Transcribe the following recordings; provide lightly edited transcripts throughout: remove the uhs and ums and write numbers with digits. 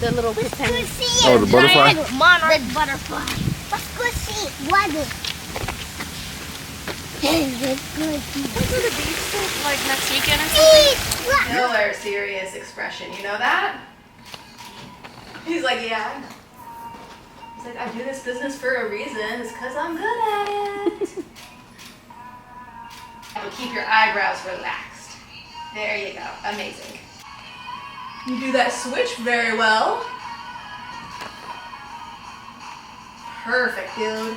The little pretend. Oh, the butterfly? Monarch butterfly. Let's go see what is. Let's go to the beach like next weekend or something. Killer serious expression, you know that? He's like, yeah. He's like, I do this business for a reason. It's because I'm good at it. But keep your eyebrows relaxed. There you go. Amazing. You do that switch very well. Perfect, dude.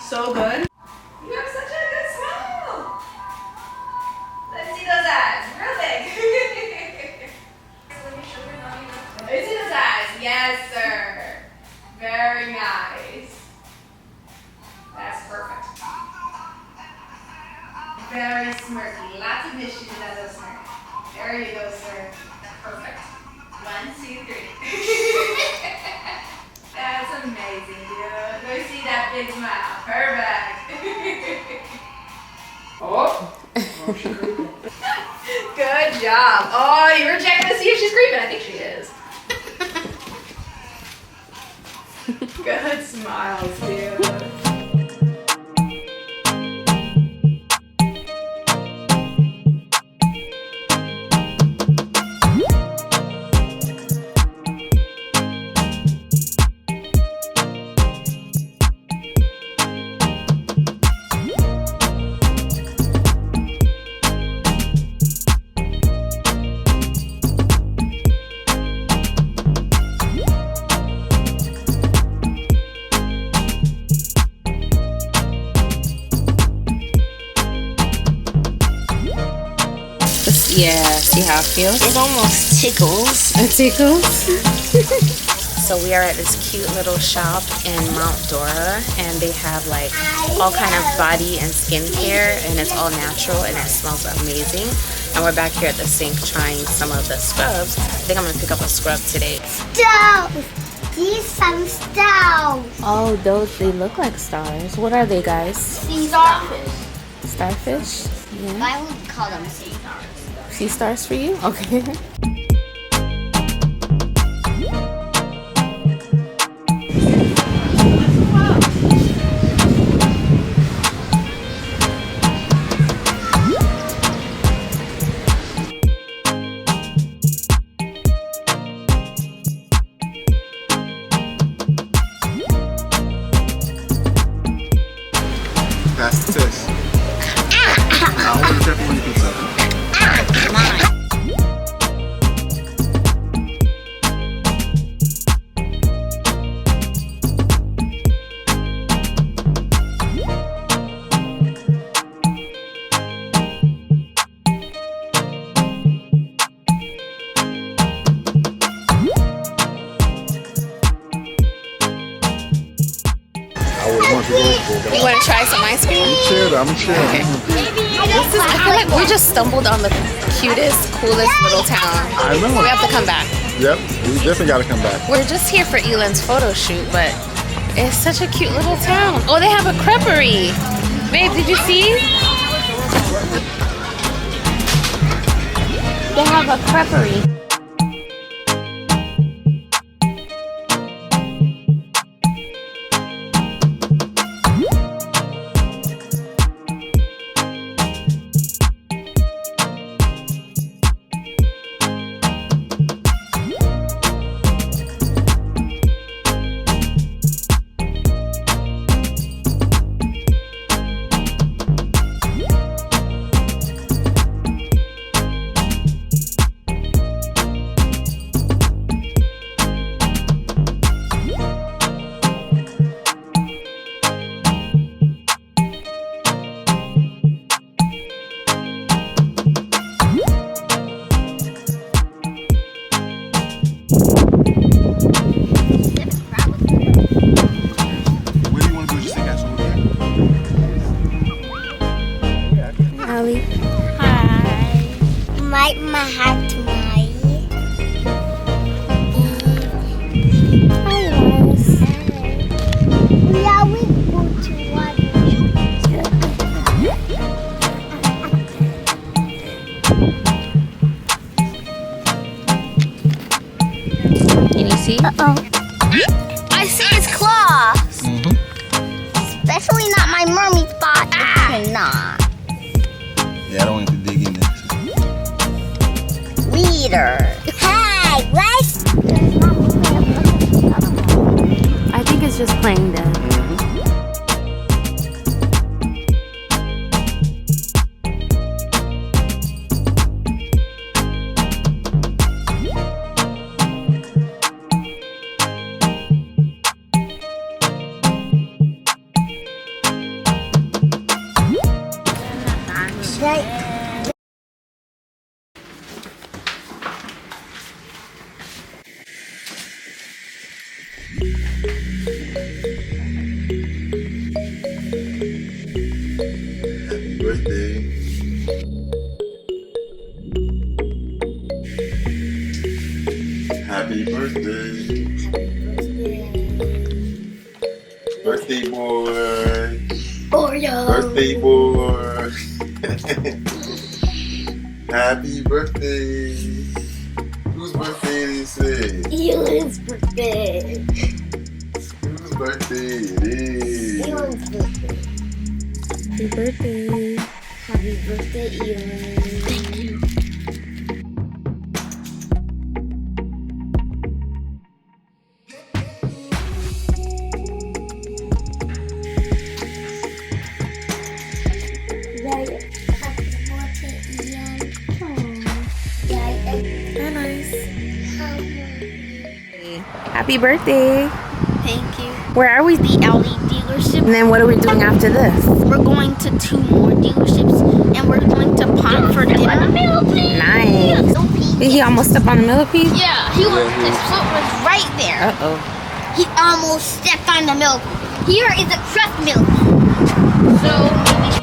So good. You have such a good smile. Let's see those eyes. Real big. Let me show you mommy. Let's see those eyes. Yes, sir. Very nice. That's perfect. Very smirky. Lots of issues with that little smirk. There you go, sir. Perfect. 1, 2, 3. That's amazing, dude. Let me see that big smile. Perfect. Oh, she's creeping. Good job. Oh, you were checking to see if she's creeping. I think she is. Good smiles, dude. Yeah, see how it feels? It almost tickles. It tickles. So we are at this cute little shop in Mount Dora, and they have like all kind of body and skincare, and it's all natural and it smells amazing. And we're back here at the sink trying some of the scrubs. I think I'm gonna pick up a scrub today. Stars. These some stars. Oh, those, they look like stars. What are they, guys? Sea starfish. Starfish? Yeah. I would call them sea stars. Sea stars for you? Okay. Pass the test. I want to check when you can say. Come on. You want to try some ice cream? I'm chill. Okay. I feel like we just stumbled on the cutest, coolest little town. I know. We have to come back. Yep, we definitely got to come back. We're just here for Elan's photo shoot, but it's such a cute little town. Oh, they have a creperie. Babe, did you see? They have a creperie. see? Uh-oh. I see his claws. Especially not my mermaid spot. Cannot. Yeah, I don't want to dig in there. Leader. Hey, let's. I think it's just playing dead. Happy birthday. Happy birthday. Birthday boy. Oreo. Birthday boy. Happy birthday. Whose birthday is it? Elon's birthday. Whose birthday it is? Elon's birthday. Happy birthday. Happy birthday, Elon. Thank you. Very nice. Happy birthday. Thank you. Where are we? The Audi dealership. And then what are we doing after this? We're going to 2 more dealerships, and we're going to Pop for dinner. Nice. Did he almost step on the millipede? Yeah, his foot was right there. Uh-oh. He almost stepped on the millipede. Here is a crust millipede. So maybe.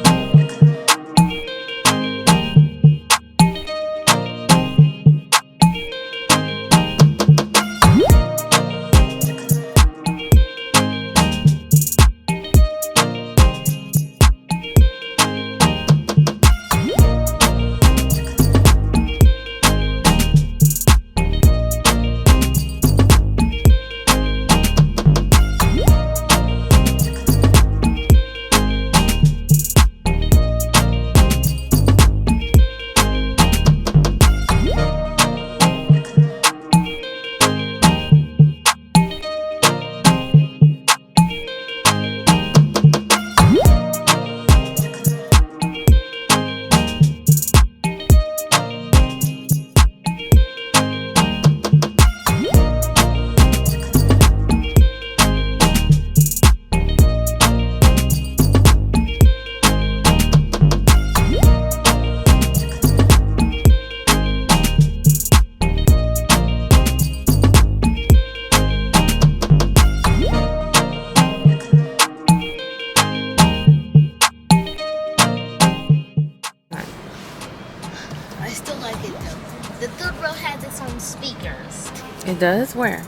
I still like it though. The third row has its own speakers. It does? Where?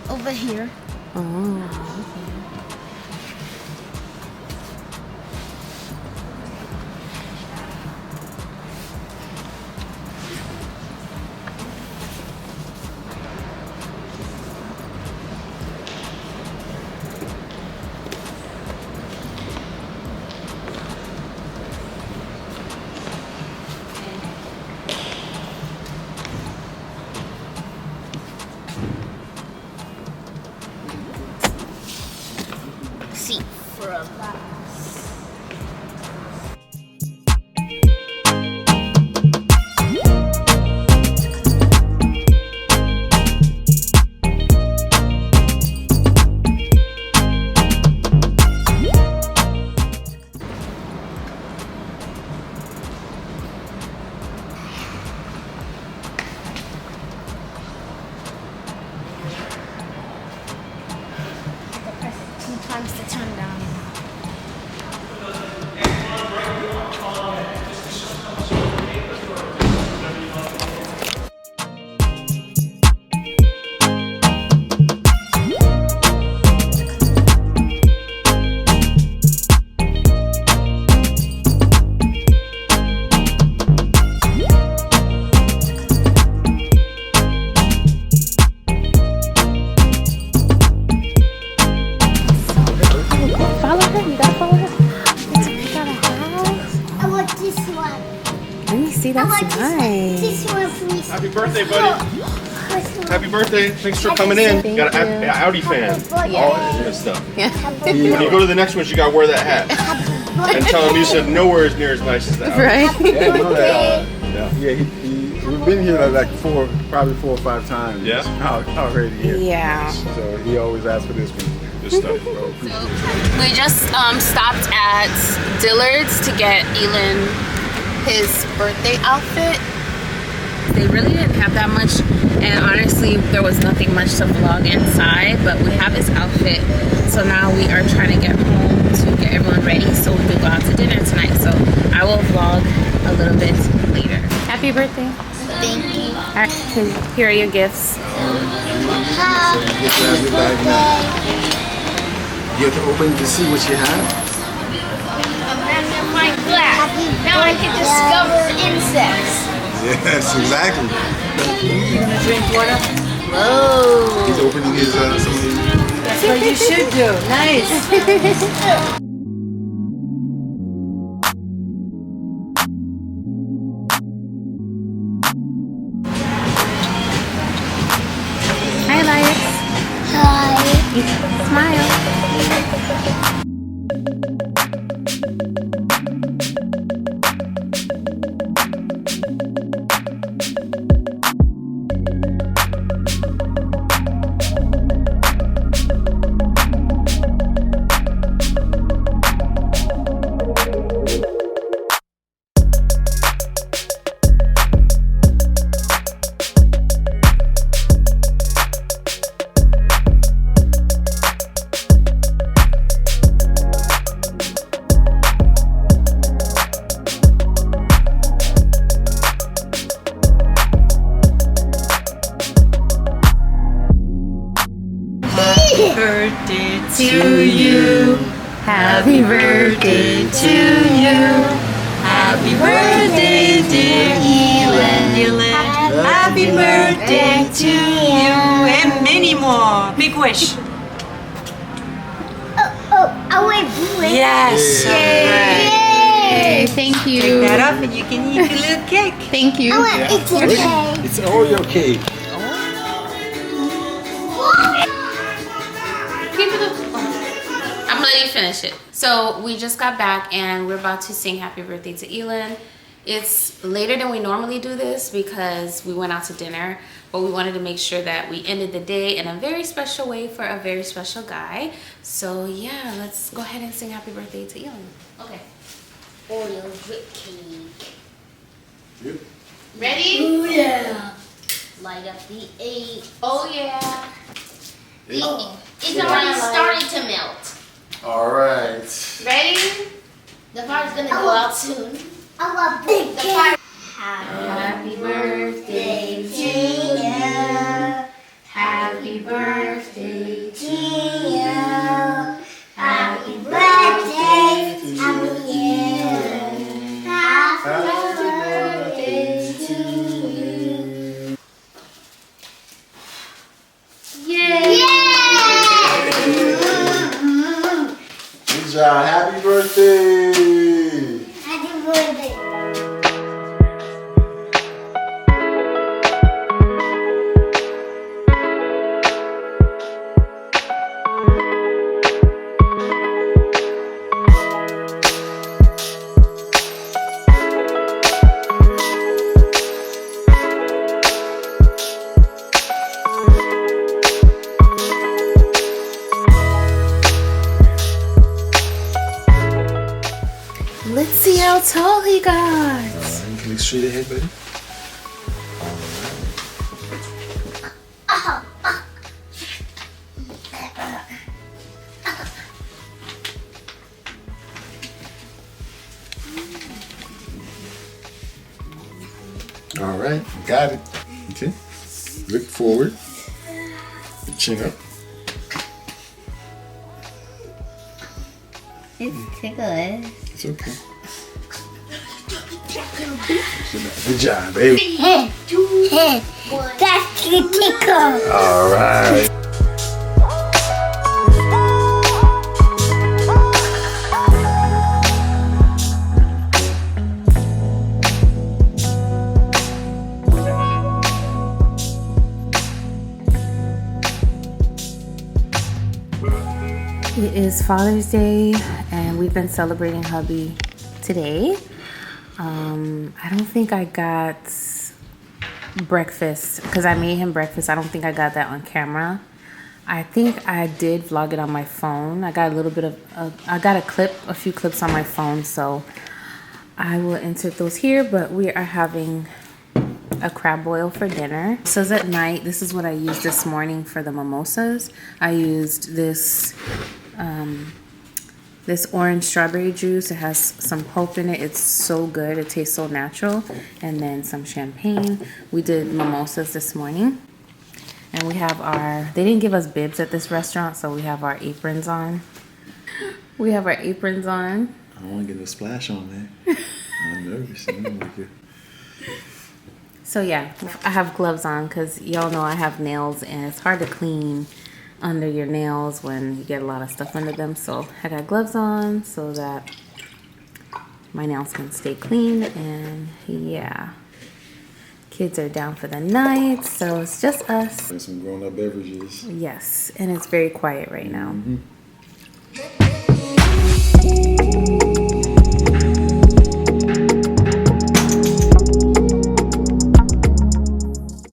Over here. Oh. Seat for a box. Press 2 times to turn down. see, that's nice. This one, please. Happy birthday, buddy. Happy birthday. Thanks for coming in. Thank Got you. an Audi fan. Yeah. All that good stuff. Yeah. When you go to the next one, you got to wear that hat. And tell him you said nowhere is near as nice as that. Right? Yeah, I know that. Yeah, we've been here like probably 4 or 5 times. Yeah? Already here. Yeah. So he always asks for this one. Good stuff. So appreciate it. We just stopped at Dillard's to get Elin his birthday outfit. They really didn't have that much, and honestly there was nothing much to vlog inside, but we have his outfit. So now we are trying to get home to get everyone ready so we can go out to dinner tonight. So I will vlog a little bit later. Happy birthday. Thank you. All right, here are your gifts. You get to have your bag now. You have to open to see what you have. My glass. Now I can discover insects. Yes, exactly. You gonna drink water? Whoa. He's opening his some of these. That's what you should do. Nice. Hi, Elias. Hi. Smile. Birthday to you. Happy birthday to you. Happy birthday, dear Elin. Happy birthday to you. And many more. Big wish. I went blue. Yes. Alright. Hey, thank you. Pick that up and you can eat your little cake. Thank you. I went it's okay. It's an Oreo cake. I'm gonna let you finish it. So we just got back and we're about to sing happy birthday to Elin. It's later than we normally do this because we went out to dinner, but we wanted to make sure that we ended the day in a very special way for a very special guy. So yeah, let's go ahead and sing happy birthday to Elin. Okay. Oreo whipped cake. Good. Ready? Ooh, yeah. Light up the 8. Oh yeah. It's already starting to melt. All right. Ready? The fire's gonna go out soon. I love big cake. Happy birthday to you. Happy birthday to you. Happy birthday to you. Happy birthday to you. Yay! Good job. Happy birthday. Happy birthday. Let's see how tall he got. All right. You can look straight ahead, buddy. All right, got it. Okay, look forward. Your chin up. It's ticklish. It's okay. Good job, baby. That's the tickle. All right. It is Father's Day and we've been celebrating hubby today. I don't think I got breakfast because I made him breakfast. I don't think I got that on camera. I think I did vlog it on my phone. I got a little bit of, I got a few clips on my phone, so I will insert those here, but we are having a crab boil for dinner. So it's at night. This is what I used this morning for the mimosas. I used this this orange strawberry juice. It has some pulp in it. It's so good. It tastes so natural. And then some champagne. We did mimosas this morning. And we have they didn't give us bibs at this restaurant, so we have our aprons on. We have our aprons on. I don't want to get a splash on there. I'm nervous. I don't like it. So yeah, I have gloves on because y'all know I have nails and it's hard to clean under your nails when you get a lot of stuff under them. So I got gloves on so that my nails can stay clean. And yeah, kids are down for the night, so it's just us. And some grown-up beverages. Yes, and it's very quiet right now. Mm-hmm.